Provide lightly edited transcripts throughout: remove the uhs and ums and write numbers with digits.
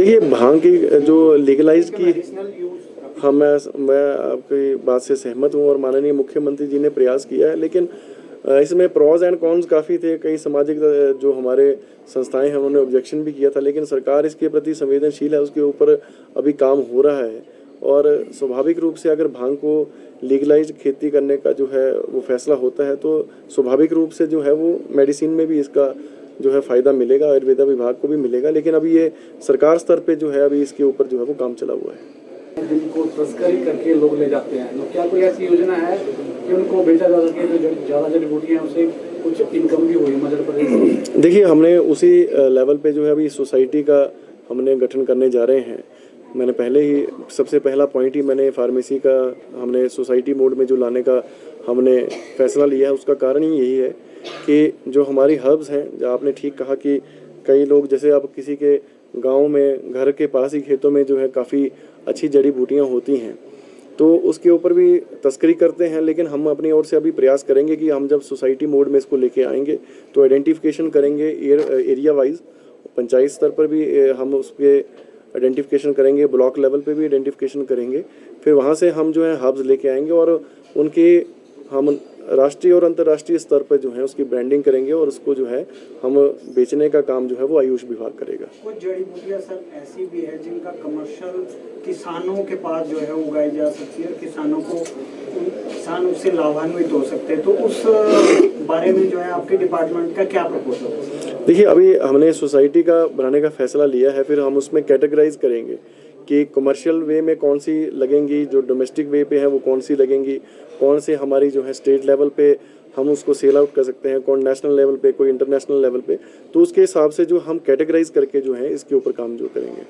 देखिए भांग की जो लीगलाइज की, हाँ मैं आपकी बात से सहमत हूँ और माननीय मुख्यमंत्री जी ने प्रयास किया है, लेकिन इसमें प्रॉज एंड कॉन्स काफ़ी थे। कई सामाजिक जो हमारे संस्थाएं हैं उन्होंने ऑब्जेक्शन भी किया था, लेकिन सरकार इसके प्रति संवेदनशील है, उसके ऊपर अभी काम हो रहा है। और स्वाभाविक रूप से अगर भांग को लीगलाइज खेती करने का जो है वो फैसला होता है तो स्वाभाविक रूप से जो है वो मेडिसिन में भी इसका जो है फ़ायदा मिलेगा, आयुर्वेदा विभाग को भी मिलेगा। लेकिन अभी ये सरकार स्तर पे जो है अभी इसके ऊपर जो है वो काम चला हुआ है। जिनको तस्करी करके लोग ले जाते हैं, तो क्या कोई ऐसी योजना है कि उनको बेचा जा सके, जो ज़्यादा जड़ी बूटियाँ उसे कुछ इनकम भी हुई मध्य प्रदेश? देखिए हमने उसी लेवल पे जो है अभी सोसाइटी का हमने गठन करने जा रहे हैं। मैंने पहले ही सबसे पहला पॉइंट ही मैंने फार्मेसी का हमने सोसाइटी मोड में जो लाने का हमने फैसला लिया है, उसका कारण ही यही है कि जो हमारी हर्ब्स हैं, जो आपने ठीक कहा कि कई लोग जैसे अब किसी के गांव में घर के पास ही खेतों में जो है काफ़ी अच्छी जड़ी बूटियां होती हैं तो उसके ऊपर भी तस्करी करते हैं। लेकिन हम अपनी ओर से अभी प्रयास करेंगे कि हम जब सोसाइटी मोड में इसको लेके आएंगे तो आइडेंटिफिकेशन करेंगे एरिया वाइज, पंचायत स्तर पर भी हम उसके आइडेंटिफिकेशन करेंगे, ब्लॉक लेवल पे भी आइडेंटिफिकेशन करेंगे। फिर वहाँ से हम जो है हब्स लेके आएंगे और उनके हम राष्ट्रीय और अंतर्राष्ट्रीय स्तर पर जो है उसकी ब्रांडिंग करेंगे और उसको जो है हम बेचने का काम जो है वो आयुष विभाग करेगा। कुछ जड़ी बूटियाँ सर ऐसी भी है जिनका कमर्शियल किसानों के पास जो है उगाई जा सकती है, किसानों को किसान उससे लाभान्वित हो सकते हैं, तो उस बारे में जो है आपके डिपार्टमेंट का क्या प्रपोजल है? देखिए अभी हमने सोसाइटी का बनाने का फैसला लिया है, फिर हम उसमें कैटेगराइज करेंगे कि कमर्शियल वे में कौन सी लगेंगी, जो डोमेस्टिक वे पे है वो कौन सी लगेंगी, कौन से हमारी जो है स्टेट लेवल पे हम उसको सेल आउट कर सकते हैं, कौन नेशनल लेवल पे, कोई इंटरनेशनल लेवल पे। तो उसके हिसाब से जो हम कैटेगराइज करके जो है इसके ऊपर काम जो करेंगे।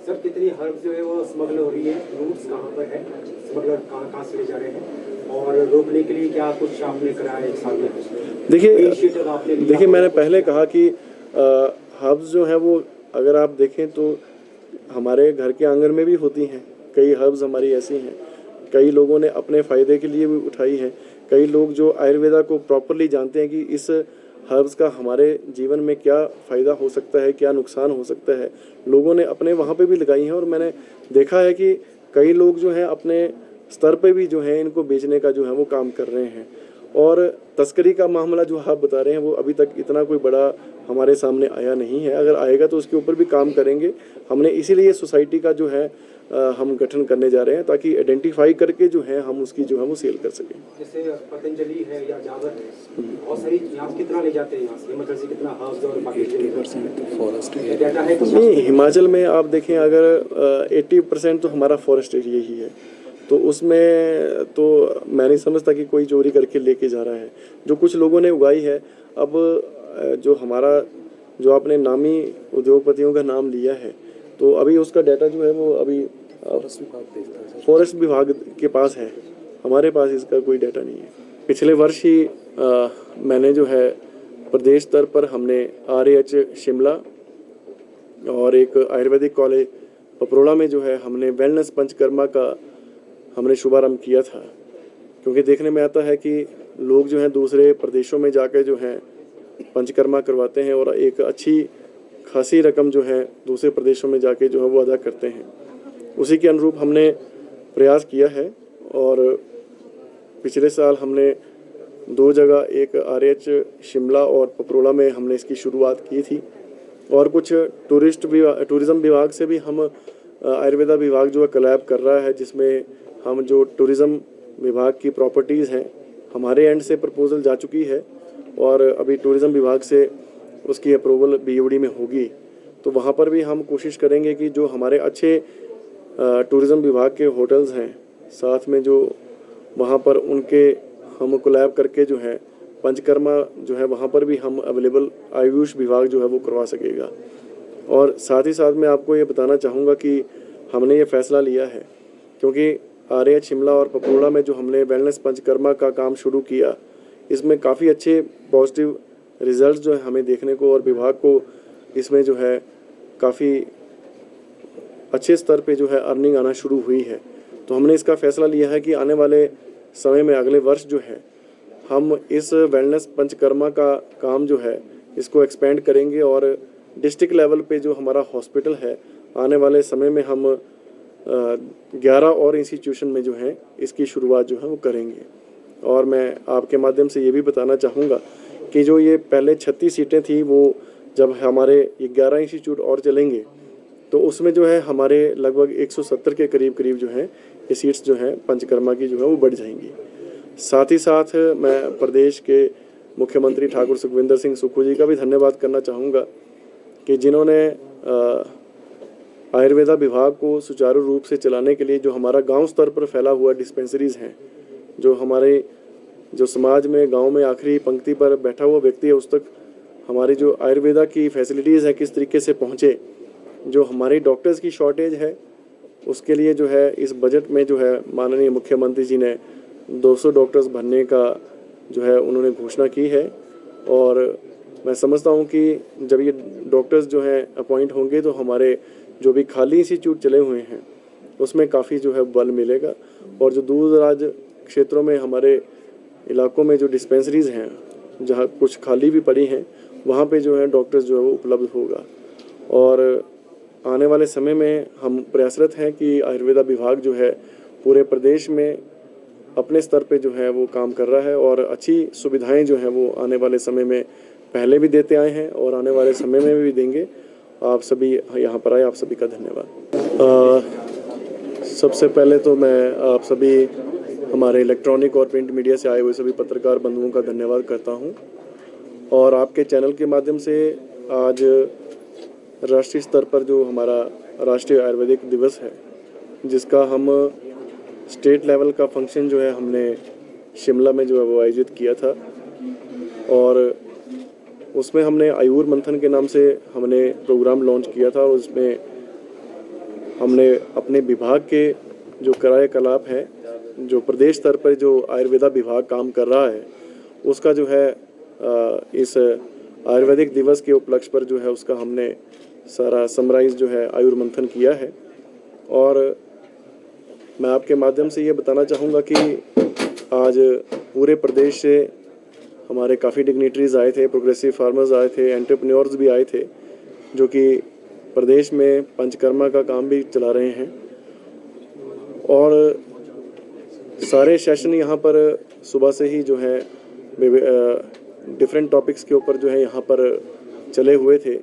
सर कितनी हर्ब जो है वो स्मगल हो रही है, रूट्स कहाँ पर है, स्मगलर कहाँ से ले जा रहे हैं और रोकने के लिए क्या कुछ आपने कराया एक साल में? देखिए मैंने पहले कहा कि हर्ब्स जो है वो अगर आप देखें तो हमारे घर के आंगन में भी होती हैं। कई हर्ब्स हमारी ऐसी हैं, कई लोगों ने अपने फ़ायदे के लिए भी उठाई है। कई लोग जो आयुर्वेदा को प्रॉपरली जानते हैं कि इस हर्ब्स का हमारे जीवन में क्या फ़ायदा हो सकता है, क्या नुकसान हो सकता है, लोगों ने अपने वहाँ पे भी लगाई हैं। और मैंने देखा है कि कई लोग जो हैं अपने स्तर पे भी जो है इनको बेचने का जो है वो काम कर रहे हैं। और तस्करी का मामला जो आप बता रहे हैं वो अभी तक इतना कोई बड़ा हमारे सामने आया नहीं है। अगर आएगा तो उसके ऊपर भी काम करेंगे। हमने इसीलिए सोसाइटी का जो है हम गठन करने जा रहे हैं ताकि आइडेंटिफाई करके जो है हम उसकी जो है वो सेल कर सकें। जैसे पतंजलि है या जावर है, बहुत सारी यहाँ कितना ले जाते हैं, यहाँ से हिमाचल से कितना हर्ब्स और बाकी फॉरेस्ट डाटा है? नहीं, हिमाचल में आप देखें अगर 80% तो हमारा फॉरेस्ट एरिया ही है, तो उसमें तो मैं नहीं समझता कि कोई चोरी करके लेके जा रहा है। जो कुछ लोगों ने उगाई है, अब जो हमारा जो आपने नामी उद्योगपतियों का नाम लिया है तो अभी उसका डाटा जो है वो अभी फॉरेस्ट विभाग के पास है, हमारे पास इसका कोई डाटा नहीं है। पिछले वर्ष ही मैंने जो है प्रदेश स्तर पर हमने RH शिमला और एक आयुर्वेदिक कॉलेज पपरोड़ा में जो है हमने वेलनेस पंचकर्मा का हमने शुभारंभ किया था। क्योंकि देखने में आता है कि लोग जो हैं दूसरे प्रदेशों में जाकर जो हैं पंचकर्मा करवाते हैं और एक अच्छी खासी रकम जो है दूसरे प्रदेशों में जाके जो है वो अदा करते हैं। उसी के अनुरूप हमने प्रयास किया है और पिछले साल हमने 2 जगह, एक RH शिमला और पपरोड़ा में हमने इसकी शुरुआत की थी। और कुछ टूरिज़्म विभाग से भी हम आयुर्वेदा विभाग जो है कोलैब कर रहा है, जिसमें हम जो टूरिज़्म विभाग की प्रॉपर्टीज़ हैं हमारे एंड से प्रपोजल जा चुकी है और अभी टूरिज़्म विभाग से उसकी अप्रूवल BOD में होगी। तो वहाँ पर भी हम कोशिश करेंगे कि जो हमारे अच्छे टूरिज़्म विभाग के होटल्स हैं साथ में जो वहाँ पर उनके हम कोलैब करके जो है पंचकर्मा जो है वहाँ पर भी हम अवेलेबल आयुष विभाग जो है वो करवा सकेगा। और साथ ही साथ मैं आपको ये बताना चाहूँगा कि हमने ये फ़ैसला लिया है क्योंकि RH शिमला और पपरोड़ा में जो हमने वेलनेस पंचकर्मा का काम शुरू किया, इसमें काफ़ी अच्छे पॉजिटिव रिजल्ट जो है हमें देखने को और विभाग को इसमें जो है काफ़ी अच्छे स्तर पे जो है अर्निंग आना शुरू हुई है। तो हमने इसका फ़ैसला लिया है कि आने वाले समय में अगले वर्ष जो है हम इस वेलनेस पंचकर्मा का काम जो है इसको एक्सपेंड करेंगे और डिस्ट्रिक्ट लेवल पे जो हमारा हॉस्पिटल है, आने वाले समय में हम 11 और इंस्टीट्यूशन में जो है इसकी शुरुआत जो है वो करेंगे। और मैं आपके माध्यम से ये भी बताना चाहूँगा कि जो ये पहले 36 सीटें थी, वो जब हमारे ये 11 इंस्टीट्यूट और चलेंगे तो उसमें जो है हमारे लगभग 170 के करीब जो है ये सीट्स जो हैं पंचकर्मा की जो है वो बढ़ जाएंगी। साथ ही साथ मैं प्रदेश के मुख्यमंत्री ठाकुर सुखविंदर सिंह सुक्खू जी का भी धन्यवाद करना चाहूँगा कि जिन्होंने आयुर्वेदा विभाग को सुचारू रूप से चलाने के लिए जो हमारा गांव स्तर पर फैला हुआ डिस्पेंसरीज़ हैं, जो हमारे जो समाज में गांव में आखिरी पंक्ति पर बैठा हुआ व्यक्ति है उस तक हमारी जो आयुर्वेदा की फैसिलिटीज़ है किस तरीके से पहुँचे, जो हमारी डॉक्टर्स की शॉर्टेज है उसके लिए जो है इस बजट में जो है माननीय मुख्यमंत्री जी ने 200 डॉक्टर्स भरने का जो है उन्होंने घोषणा की है। और मैं समझता हूँ कि जब ये डॉक्टर्स जो हैं अपॉइंट होंगे तो हमारे जो भी खाली इंस्टीट्यूट चले हुए हैं उसमें काफ़ी जो है बल मिलेगा। और जो दूर दराज क्षेत्रों में हमारे इलाकों में जो डिस्पेंसरीज़ हैं जहाँ कुछ खाली भी पड़ी हैं वहाँ पे जो है डॉक्टर्स जो है वो उपलब्ध होगा। और आने वाले समय में हम प्रयासरत हैं कि आयुर्वेदा विभाग जो है पूरे प्रदेश में अपने स्तर पे जो है वो काम कर रहा है और अच्छी सुविधाएं जो हैं वो आने वाले समय में पहले भी देते आए हैं और आने वाले समय में भी देंगे। आप सभी यहाँ पर आए, आप सभी का धन्यवाद। सबसे पहले तो मैं आप सभी हमारे इलेक्ट्रॉनिक और प्रिंट मीडिया से आए हुए सभी पत्रकार बंधुओं का धन्यवाद करता हूँ। और आपके चैनल के माध्यम से आज राष्ट्रीय स्तर पर जो हमारा राष्ट्रीय आयुर्वेदिक दिवस है, जिसका हम स्टेट लेवल का फंक्शन जो है हमने शिमला में जो है वो आयोजित किया था और उसमें हमने आयुर मंथन के नाम से हमने प्रोग्राम लॉन्च किया था। और उसमें हमने अपने विभाग के जो क्रियाकलाप है, जो प्रदेश स्तर पर जो आयुर्वेदा विभाग काम कर रहा है उसका जो है इस आयुर्वेदिक दिवस के उपलक्ष्य पर जो है उसका हमने सारा समराइज जो है आयुर मंथन किया है। और मैं आपके माध्यम से ये बताना चाहूँगा कि आज पूरे प्रदेश से हमारे काफ़ी डिग्निटरीज आए थे, प्रोग्रेसिव फार्मर्स आए थे, एंटरप्रेन्योर्स भी आए थे जो कि प्रदेश में पंचकर्मा का काम भी चला रहे हैं। और सारे सेशन यहाँ पर सुबह से ही जो है डिफरेंट टॉपिक्स के ऊपर जो है यहाँ पर चले हुए थे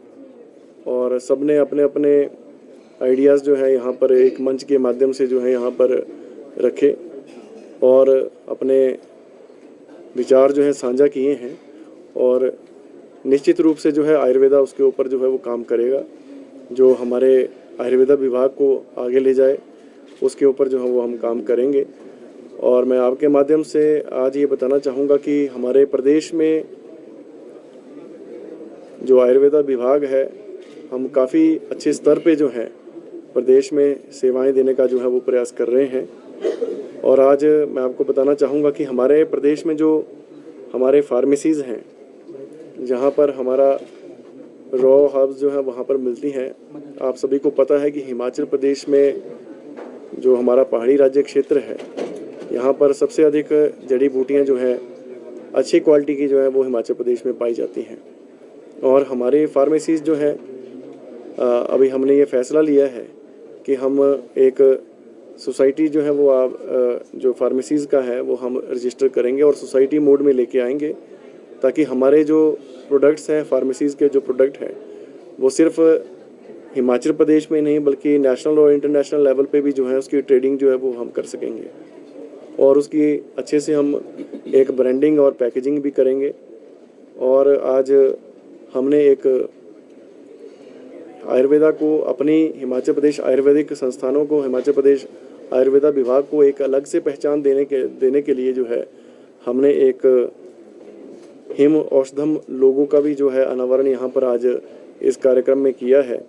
और सब ने अपने अपने आइडियाज़ जो है यहाँ पर एक मंच के माध्यम से जो है यहाँ पर रखे और अपने विचार जो है साझा किए हैं। और निश्चित रूप से जो है आयुर्वेदा उसके ऊपर जो है वो काम करेगा, जो हमारे आयुर्वेदा विभाग को आगे ले जाए उसके ऊपर जो है वो हम काम करेंगे। और मैं आपके माध्यम से आज ये बताना चाहूँगा कि हमारे प्रदेश में जो आयुर्वेदा विभाग है, हम काफ़ी अच्छे स्तर पे जो है प्रदेश में सेवाएं देने का जो है वो प्रयास कर रहे हैं। और आज मैं आपको बताना चाहूँगा कि हमारे प्रदेश में जो हमारे फार्मेसीज़ हैं, जहाँ पर हमारा रॉ हर्ब्स जो है वहाँ पर मिलती हैं। आप सभी को पता है कि हिमाचल प्रदेश में जो हमारा पहाड़ी राज्य क्षेत्र है, यहाँ पर सबसे अधिक जड़ी बूटियाँ जो हैं अच्छी क्वालिटी की जो है वो हिमाचल प्रदेश में पाई जाती हैं। और हमारे फार्मेसीज़ जो हैं अभी हमने ये फ़ैसला लिया है कि हम एक सोसाइटी जो है वो जो फार्मेसीज़ का है वो हम रजिस्टर करेंगे और सोसाइटी मोड में लेके आएंगे, ताकि हमारे जो प्रोडक्ट्स हैं, फार्मेसीज़ के जो प्रोडक्ट हैं, वो सिर्फ हिमाचल प्रदेश में नहीं बल्कि नेशनल और इंटरनेशनल लेवल पे भी जो है उसकी ट्रेडिंग जो है वो हम कर सकेंगे और उसकी अच्छे से हम एक ब्रांडिंग और पैकेजिंग भी करेंगे। और आज हमने एक आयुर्वेदा को अपनी हिमाचल प्रदेश आयुर्वेदिक संस्थानों को, हिमाचल प्रदेश आयुर्वेदा विभाग को एक अलग से पहचान देने के लिए जो है हमने एक हिम औषधम लोगों का भी जो है अनावरण यहाँ पर आज इस कार्यक्रम में किया है,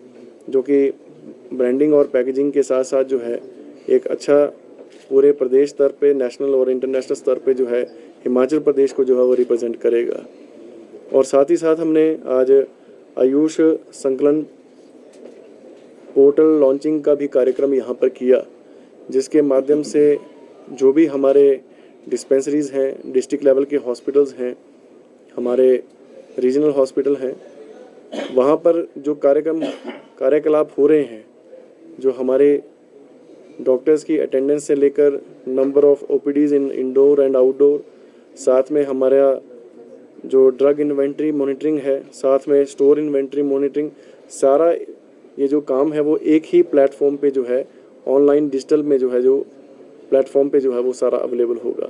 जो कि ब्रांडिंग और पैकेजिंग के साथ साथ जो है एक अच्छा पूरे प्रदेश स्तर पे, नेशनल और इंटरनेशनल स्तर पे जो है हिमाचल प्रदेश को जो है वो रिप्रेजेंट करेगा। और साथ ही साथ हमने आज आयुष संकलन पोर्टल लॉन्चिंग का भी कार्यक्रम यहाँ पर किया, जिसके माध्यम से जो भी हमारे डिस्पेंसरीज़ हैं, डिस्ट्रिक्ट लेवल के हॉस्पिटल्स हैं, हमारे रीजनल हॉस्पिटल हैं, वहाँ पर जो कार्यकलाप हो रहे हैं, जो हमारे डॉक्टर्स की अटेंडेंस से लेकर number of OPTs in indoor and outdoor, साथ में हमारा जो ड्रग इन्वेंट्री मॉनिटरिंग है, साथ में स्टोर इन्वेंट्री मॉनिटरिंग, सारा ये जो काम है वो एक ही प्लेटफॉर्म पे जो है ऑनलाइन डिजिटल में जो है जो प्लेटफॉर्म पे जो है वो सारा अवेलेबल होगा।